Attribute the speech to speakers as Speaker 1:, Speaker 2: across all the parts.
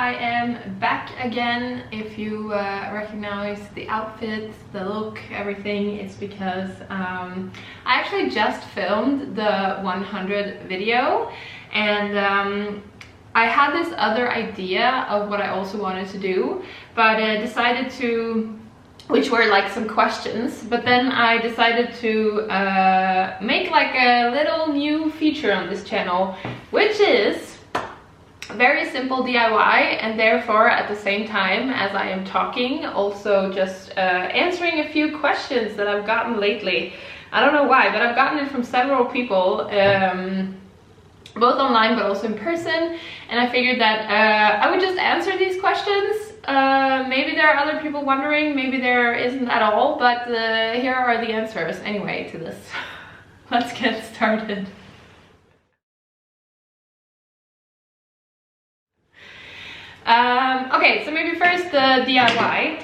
Speaker 1: I am back again. If you recognize the outfit, the look, everything, it's because I actually just filmed the 100 video, and I had this other idea of what I also wanted to do, but decided to, which were like some questions, but then I decided to make like a little new feature on this channel, which is very simple DIY, and therefore at the same time as I am talking, also just answering a few questions that I've gotten lately. I don't know why, but I've gotten it from several people, both online but also in person, and I figured that I would just answer these questions. Maybe there are other people wondering, maybe there isn't at all, but here are the answers anyway to this. Let's get started. Okay, so maybe first the DIY.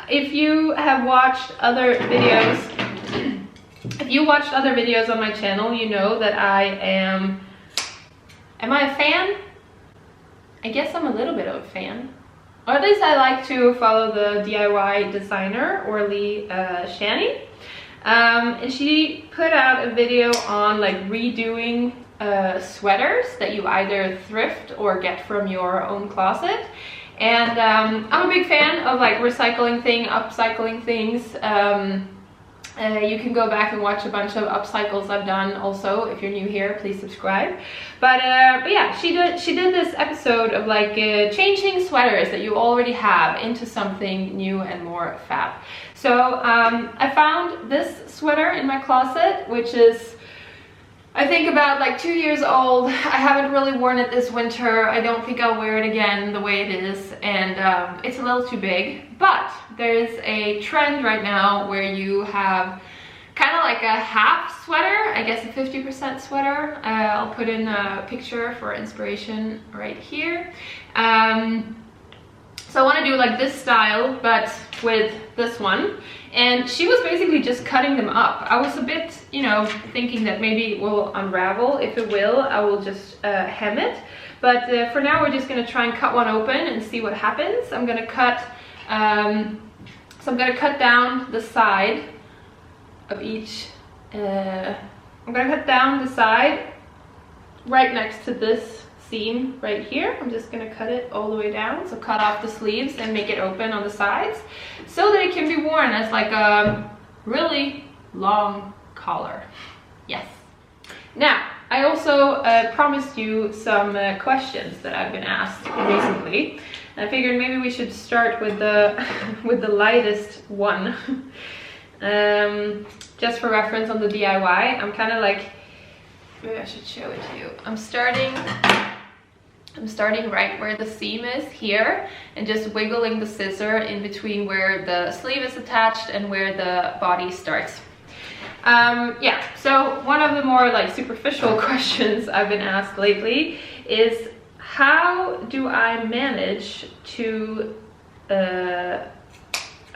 Speaker 1: If you have watched other videos, on my channel, you know that I am I a fan? I guess I'm a little bit of a fan. Or at least I like to follow the DIY designer, Orly Shany. And she put out a video on like redoing sweaters that you either thrift or get from your own closet. And I'm a big fan of like recycling things, upcycling things. You can go back and watch a bunch of upcycles I've done also. If you're new here, please subscribe. But yeah, she did this episode of like changing sweaters that you already have into something new and more fab. So I found this sweater in my closet, which is, I think, about like 2 years old. I haven't really worn it this winter. I don't think I'll wear it again the way it is, and it's a little too big. But there's a trend right now where you have kind of like a half sweater, I guess a 50% sweater. I'll put in a picture for inspiration right here. So I want to do like this style, but with this one. And she was basically just cutting them up. I was a bit, you know, thinking that maybe it will unravel. If it will, I will just hem it. But for now, we're just going to try and cut one open and see what happens. I'm going to cut, so I'm going to cut down the side of each. I'm going to cut down the side right next to this seam right here. I'm just going to cut it all the way down, so cut off the sleeves and make it open on the sides so that it can be worn as like a really long collar. Yes. Now, I also promised you some questions that I've been asked recently. I figured maybe we should start with the with the lightest one. Just for reference on the DIY, I'm kind of like, maybe I should show it to you. I'm starting right where the seam is here, and just wiggling the scissor in between where the sleeve is attached and where the body starts. Yeah, so one of the more like superficial questions I've been asked lately is, how do I manage to, I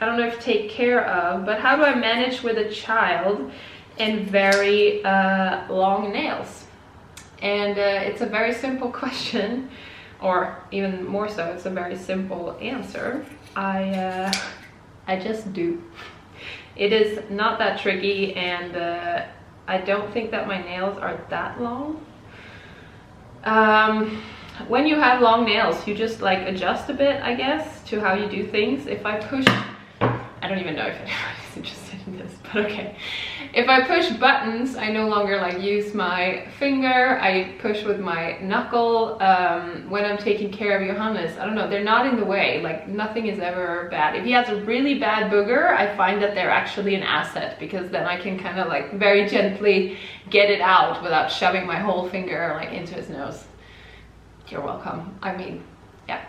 Speaker 1: don't know if take care of, but how do I manage with a child and very long nails? And it's a very simple question, or even more so, it's a very simple answer. I just do. It is not that tricky, and I don't think that my nails are that long. When you have long nails, you just like adjust a bit, I guess, to how you do things. If I push, I don't even know if anybody's interested in this, but okay. If I push buttons, I no longer like use my finger. I push with my knuckle. When I'm taking care of Johannes, I don't know, they're not in the way. Like, nothing is ever bad. If he has a really bad booger, I find that they're actually an asset, because then I can kind of like very gently get it out without shoving my whole finger like into his nose. You're welcome. I mean, yeah.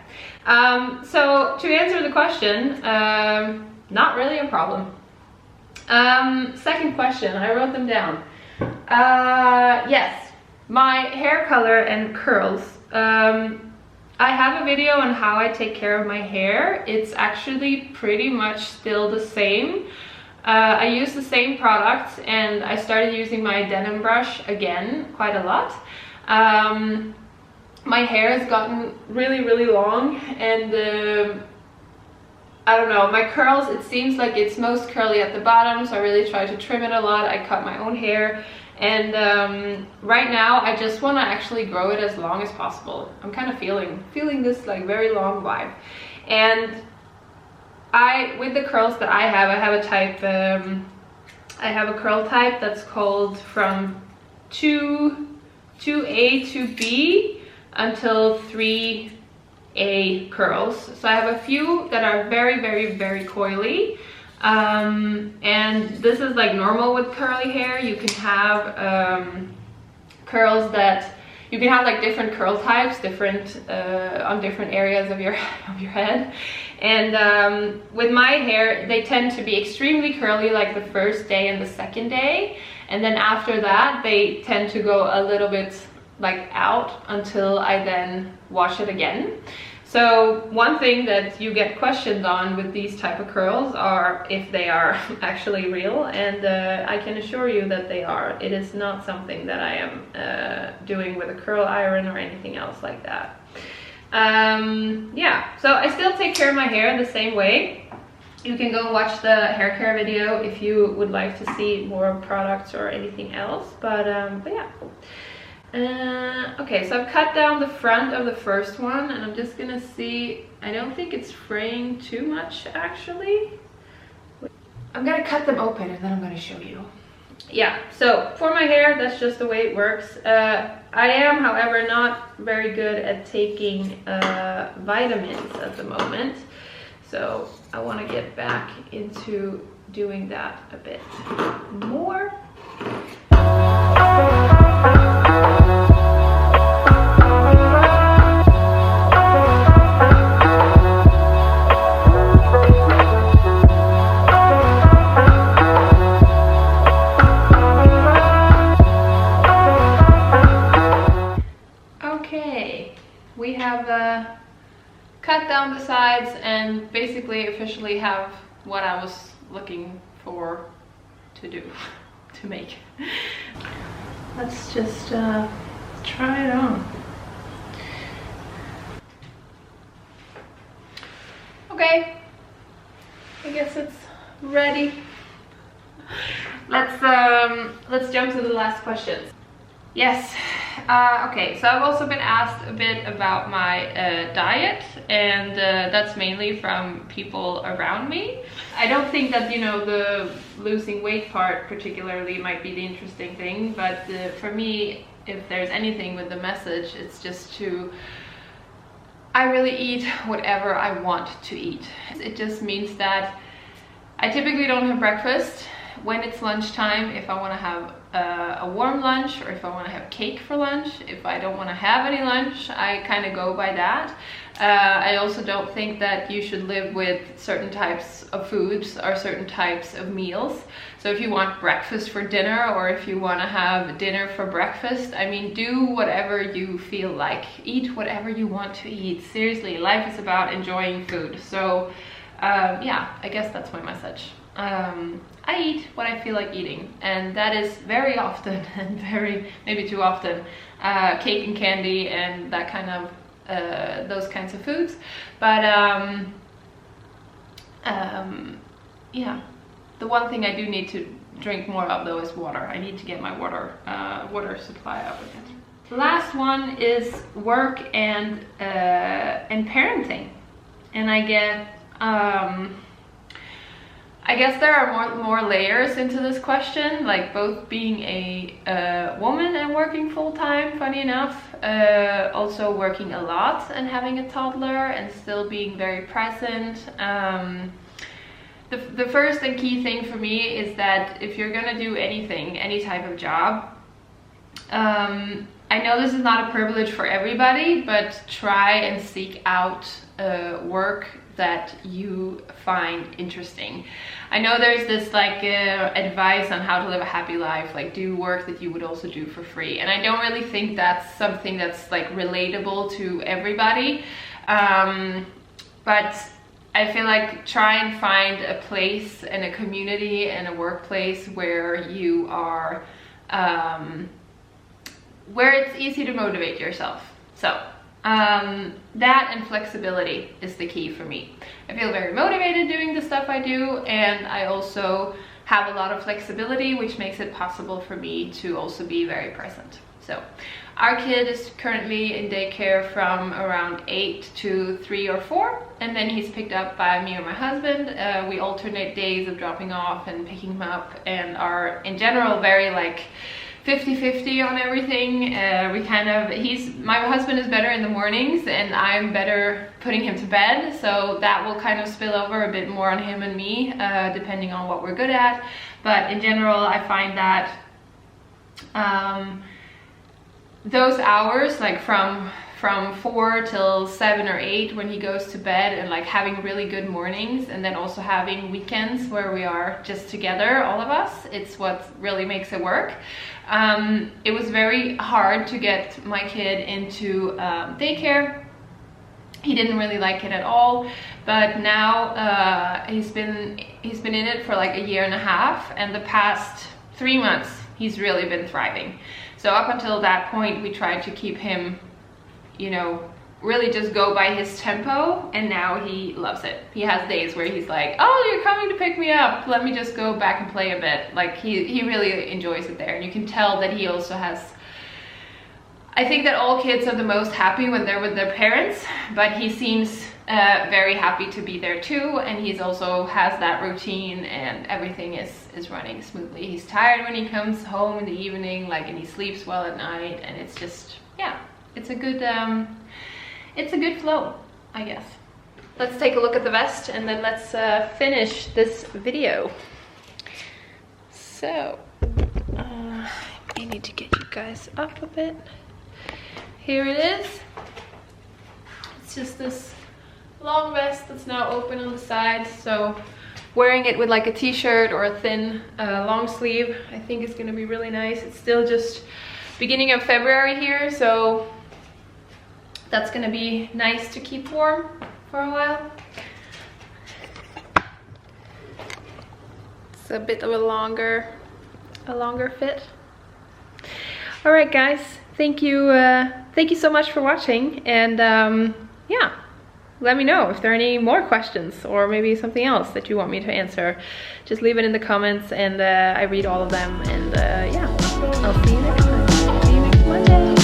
Speaker 1: So to answer the question, not really a problem. Second question, I wrote them down. Yes, my hair color and curls. I have a video on how I take care of my hair. It's actually pretty much still the same. I use the same products, and I started using my denim brush again quite a lot. my hair has gotten really long, and I don't know, my curls, it seems like it's most curly at the bottom, so I really try to trim it a lot. I cut my own hair, and right now I just want to actually grow it as long as possible. I'm kind of feeling this like very long vibe. And with the curls that I have a type, I have a curl type that's called from 2A to B until 3A curls. So I have a few that are very coily, and this is like normal with curly hair. You can have curls that you can have like different curl types, on different areas of your head. And with my hair, they tend to be extremely curly like the first day and the second day, and then after that they tend to go a little bit like out until I then wash it again. So one thing that you get questioned on with these type of curls are if they are actually real, and I can assure you that they are. It is not something that I am doing with a curl iron or anything else like that. Yeah, so I still take care of my hair the same way. You can go watch the hair care video if you would like to see more products or anything else, but yeah. Okay, so I've cut down the front of the first one, and I'm just gonna see. I don't think it's fraying too much actually. I'm gonna cut them open and then I'm gonna show you. Yeah, so for my hair, that's just the way it works. I am, however, not very good at taking vitamins at the moment, so I want to get back into doing that a bit more. We have cut down the sides and basically officially have what I was looking for to do, to make. Let's just try it on. Okay, I guess it's ready. Let's jump to the last questions. Yes. Okay, so I've also been asked a bit about my diet, and that's mainly from people around me. I don't think that, you know, the losing weight part particularly might be the interesting thing, but for me, if there's anything with the message, it's just I really eat whatever I want to eat. It just means that I typically don't have breakfast. When it's lunchtime, if I want to have a warm lunch, or if I want to have cake for lunch, if I don't want to have any lunch, I kind of go by that. I also don't think that you should live with certain types of foods or certain types of meals. So if you want breakfast for dinner, or if you want to have dinner for breakfast, I mean, do whatever you feel like. Eat whatever you want to eat. Seriously, life is about enjoying food. So yeah, I guess that's my message. I eat what I feel like eating, and that is very often, and maybe too often, cake and candy and that kind of those kinds of foods. But yeah, the one thing I do need to drink more of though is water. I need to get my water supply up again. The last one is work and parenting, and I guess there are more layers into this question, like both being a woman and working full-time, funny enough, also working a lot and having a toddler and still being very present. The first and key thing for me is that if you're gonna do anything, any type of job, I know this is not a privilege for everybody, but try and seek out work that you find interesting. I know there's this like advice on how to live a happy life, like do work that you would also do for free, and I don't really think that's something that's like relatable to everybody, but I feel like try and find a place and a community and a workplace where you are where it's easy to motivate yourself. So That and flexibility is the key for me. I feel very motivated doing the stuff I do, and I also have a lot of flexibility, which makes it possible for me to also be very present. So our kid is currently in daycare from around 8 to 3 or 4, and then he's picked up by me or my husband. We alternate days of dropping off and picking him up, and are in general very like 50-50 on everything. My husband is better in the mornings and I'm better putting him to bed, so that will kind of spill over a bit more on him and me, depending on what we're good at. But in general, I find that those hours, like from 4 till 7 or 8 when he goes to bed, and like having really good mornings, and then also having weekends where we are just together, all of us, it's what really makes it work. It was very hard to get my kid into daycare. He didn't really like it at all, but now he's been in it for like 1.5 years, and the past 3 months he's really been thriving. So up until that point we tried to keep him, you know, really just go by his tempo, and now he loves it. He has days where he's like, oh, you're coming to pick me up, let me just go back and play a bit. Like he really enjoys it there, and you can tell that he also has, I think that all kids are the most happy when they're with their parents, but he seems very happy to be there too, and he's also has that routine, and everything is running smoothly. He's tired when he comes home in the evening, like, and he sleeps well at night, and it's just, yeah, it's a good flow, I guess. Let's take a look at the vest, and then let's finish this video. So I need to get you guys up a bit. Here it is. It's just this long vest that's now open on the sides, so wearing it with like a t-shirt or a thin long sleeve, I think is going to be really nice. It's still just beginning of February here, so that's going to be nice to keep warm for a while. It's a bit of a longer fit. All right, guys, thank you so much for watching, and yeah, let me know if there are any more questions or maybe something else that you want me to answer. Just leave it in the comments, and I read all of them, and yeah, I'll see you next time. See you next Monday.